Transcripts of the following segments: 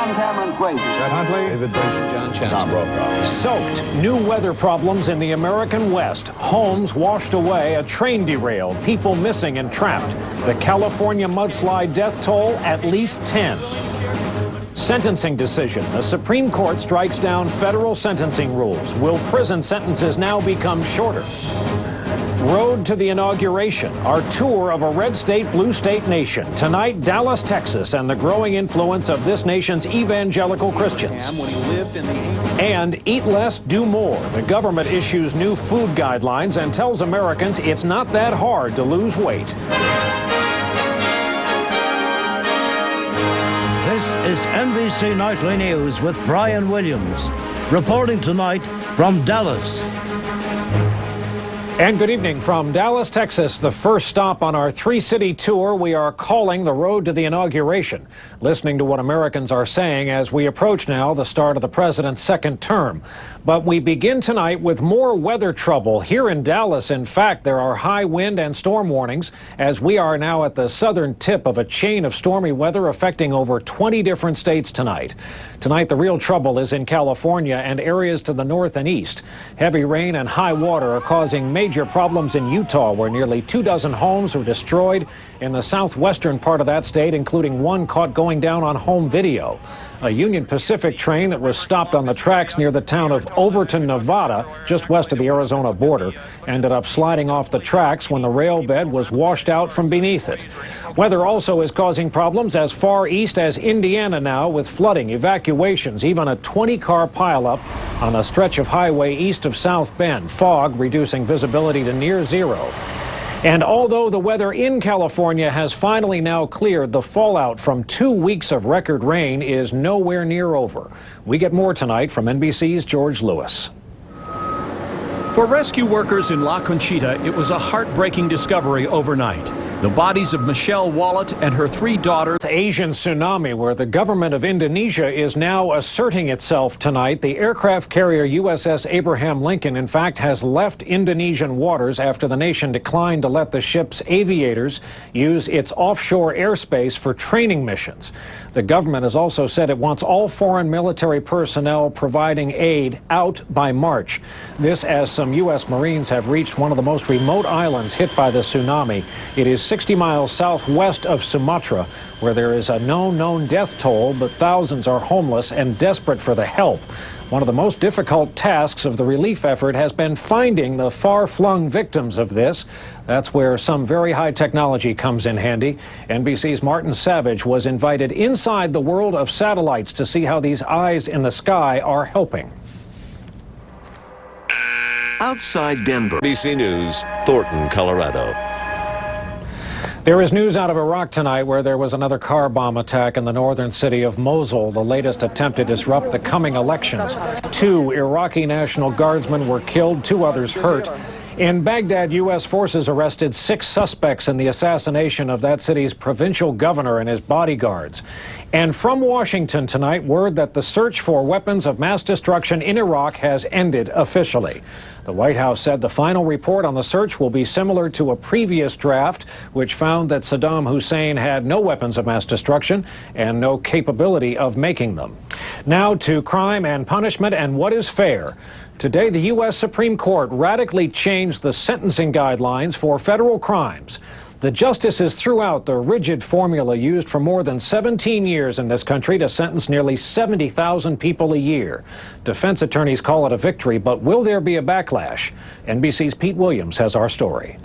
I'm Cameron Swayze. Fred Huntley. David Bridges. John Chen. Tom Brokaw. Soaked. New weather problems in the American West. Homes washed away. A train derailed. People missing and trapped. The California mudslide death toll at least 10. Sentencing decision. The Supreme Court strikes down federal sentencing rules. Will prison sentences now become shorter? Road to the inauguration, our tour of a red state, blue state nation. Tonight, Dallas, Texas, and the growing influence of this nation's evangelical Christians. And eat less, do more. The government issues new food guidelines and tells Americans it's not that hard to lose weight. This is NBC Nightly News with Brian Williams, reporting tonight from Dallas. And good evening from Dallas, Texas, the first stop on our three-city tour we are calling the Road to the Inauguration, listening to what Americans are saying as we approach now the start of the president's second term. But we begin tonight with more weather trouble. Here in Dallas, in fact, there are high wind and storm warnings as we are now at the southern tip of a chain of stormy weather affecting over 20 different states tonight. Tonight, the real trouble is in California and areas to the north and east. Heavy rain and high water are causing major problems in Utah, where nearly 24 homes were destroyed in the southwestern part of that state, including one caught going down on home video. A Union Pacific train that was stopped on the tracks near the town of Overton, Nevada, just west of the Arizona border, ended up sliding off the tracks when the rail bed was washed out from beneath it. Weather also is causing problems as far east as Indiana now, with flooding, evacuations, even a 20-car pileup on a stretch of highway east of South Bend. Fog reducing visibility to near zero. And although the weather in California has finally now cleared, the fallout from 2 weeks of record rain is nowhere near over. We get more tonight from NBC's George Lewis. For rescue workers in La Conchita, it was a heartbreaking discovery overnight. The bodies of Michelle Wallet and her 3 daughters. Asian tsunami, where the government of Indonesia is now asserting itself tonight. The aircraft carrier USS Abraham Lincoln, in fact, has left Indonesian waters after the nation declined to let the ship's aviators use its offshore airspace for training missions. The government has also said it wants all foreign military personnel providing aid out by March. This as some U.S. Marines have reached one of the most remote islands hit by the tsunami. It is 60 miles southwest of Sumatra, where there is a known death toll, but thousands are homeless and desperate for the help. One of the most difficult tasks of the relief effort has been finding the far-flung victims of this. That's where some very high technology comes in handy. NBC's Martin Savage was invited inside the world of satellites to see how these eyes in the sky are helping. Outside Denver. NBC News, Thornton, Colorado. There is news out of Iraq tonight, where there was another car bomb attack in the northern city of Mosul, the latest attempt to disrupt the coming elections. 2 Iraqi National Guardsmen were killed, 2 others hurt. In Baghdad, U.S. forces arrested 6 suspects in the assassination of that city's provincial governor and his bodyguards. And from Washington tonight, word that the search for weapons of mass destruction in Iraq has ended officially. The White House said the final report on the search will be similar to a previous draft, which found that Saddam Hussein had no weapons of mass destruction and no capability of making them. Now to crime and punishment and what is fair. Today, the U.S. Supreme Court radically changed the sentencing guidelines for federal crimes. The justices threw out the rigid formula used for more than 17 years in this country to sentence nearly 70,000 people a year. Defense attorneys call it a victory, but will there be a backlash? NBC's Pete Williams has our story.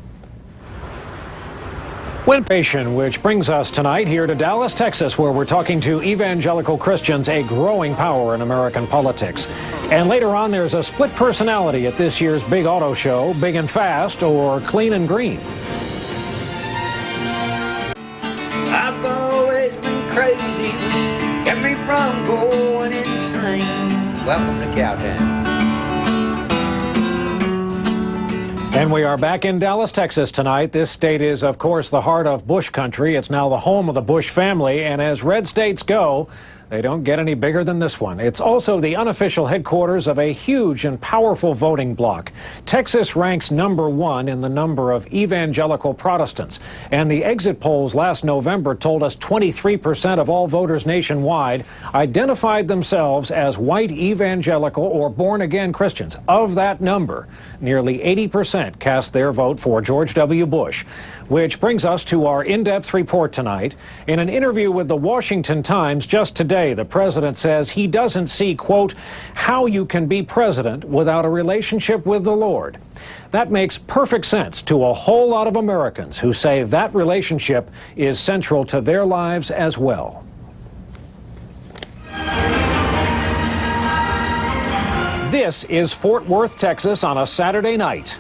Which brings us tonight here to Dallas, Texas, where we're talking to evangelical Christians, a growing power in American politics. And later on, there's a split personality at this year's big auto show, Big and Fast or Clean and Green. I've always been crazy, kept me from going insane. Welcome to Cowtown. And we are back in Dallas, Texas tonight. This state is, of course, the heart of Bush country. It's now the home of the Bush family. And as red states go, They don't get any bigger than this one. It's also the unofficial headquarters of a huge and powerful voting bloc. Texas ranks #1 in the number of evangelical Protestants. And the exit polls last November told us 23% of all voters nationwide identified themselves as white evangelical or born-again Christians. Of that number, nearly 80% cast their vote for George W. Bush. Which brings us to our in-depth report tonight. In an interview with the Washington Times just today, the president says he doesn't see, quote, how you can be president without a relationship with the Lord. That makes perfect sense to a whole lot of Americans who say that relationship is central to their lives as well. This is Fort Worth, Texas on a Saturday night.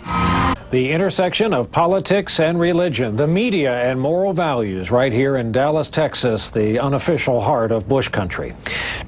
The intersection of politics and religion, the media and moral values right here in Dallas, Texas, the unofficial heart of Bush country.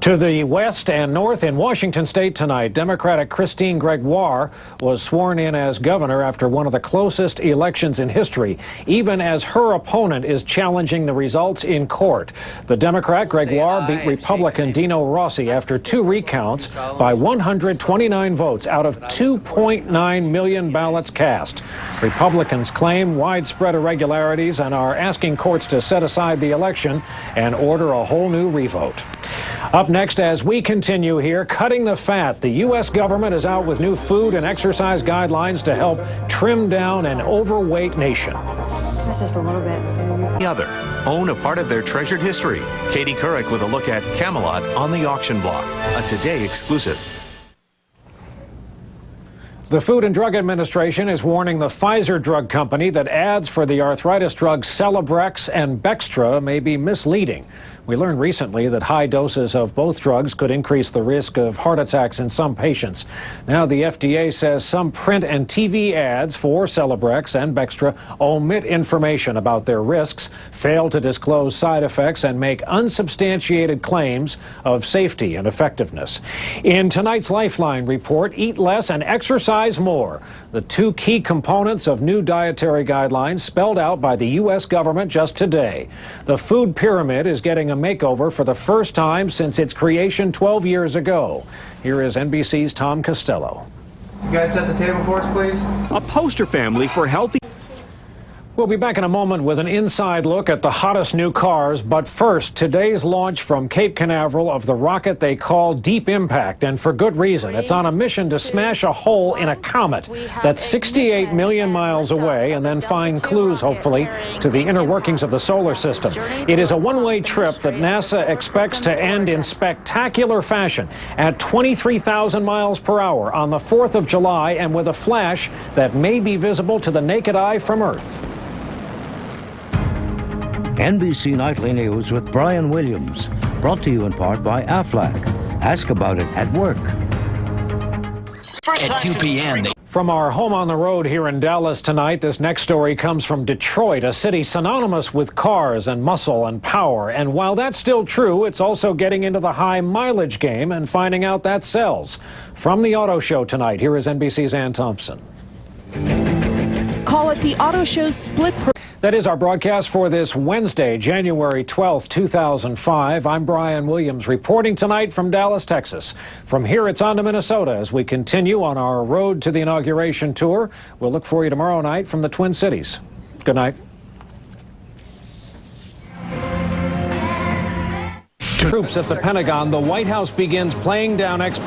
To the west and north in Washington state tonight, Democratic Christine Gregoire was sworn in as governor after one of the closest elections in history, even as her opponent is challenging the results in court. The Democrat Gregoire beat Republican Dino Rossi after 2 recounts by 129 votes out of 2.9 million ballots cast. Republicans claim widespread irregularities and are asking courts to set aside the election and order a whole new revote. Up next, as we continue here, cutting the fat. The U.S. government is out with new food and exercise guidelines to help trim down an overweight nation. That's just a little bit. The other own a part of their treasured history. Katie Couric with a look at Camelot on the auction block, a Today exclusive. The Food and Drug Administration is warning the Pfizer drug company that ads for the arthritis drugs Celebrex and Bextra may be misleading. We learned recently that high doses of both drugs could increase the risk of heart attacks in some patients. Now the FDA says some print and TV ads for Celebrex and Bextra omit information about their risks, fail to disclose side effects, and make unsubstantiated claims of safety and effectiveness. In tonight's Lifeline report, eat less and exercise more. The 2 key components of new dietary guidelines spelled out by the U.S. government just today. The food pyramid is getting a makeover for the first time since its creation 12 years ago. Here is NBC's Tom Costello. You guys set the table for us, please. A poster family for healthy. We'll be back in a moment with an inside look at the hottest new cars, but first, today's launch from Cape Canaveral of the rocket they call Deep Impact, and for good reason. It's on a mission to smash a hole in a comet that's 68 million miles away and then find clues, hopefully, to the inner workings of the solar system. It is a one-way trip that NASA expects to end in spectacular fashion at 23,000 miles per hour on the 4th of July and with a flash that may be visible to the naked eye from Earth. NBC Nightly News with Brian Williams. Brought to you in part by Aflac. Ask about it at work. At 2 p.m. From our home on the road here in Dallas tonight, this next story comes from Detroit, a city synonymous with cars and muscle and power. And while that's still true, it's also getting into the high mileage game and finding out that sells. From the Auto Show tonight, here is NBC's Ann Thompson. Call it the Auto Show's split. That is our broadcast for this Wednesday, January 12th, 2005. I'm Brian Williams reporting tonight from Dallas, Texas. From here, it's on to Minnesota as we continue on our road to the inauguration tour. We'll look for you tomorrow night from the Twin Cities. Good night. Troops at the Pentagon, the White House begins playing down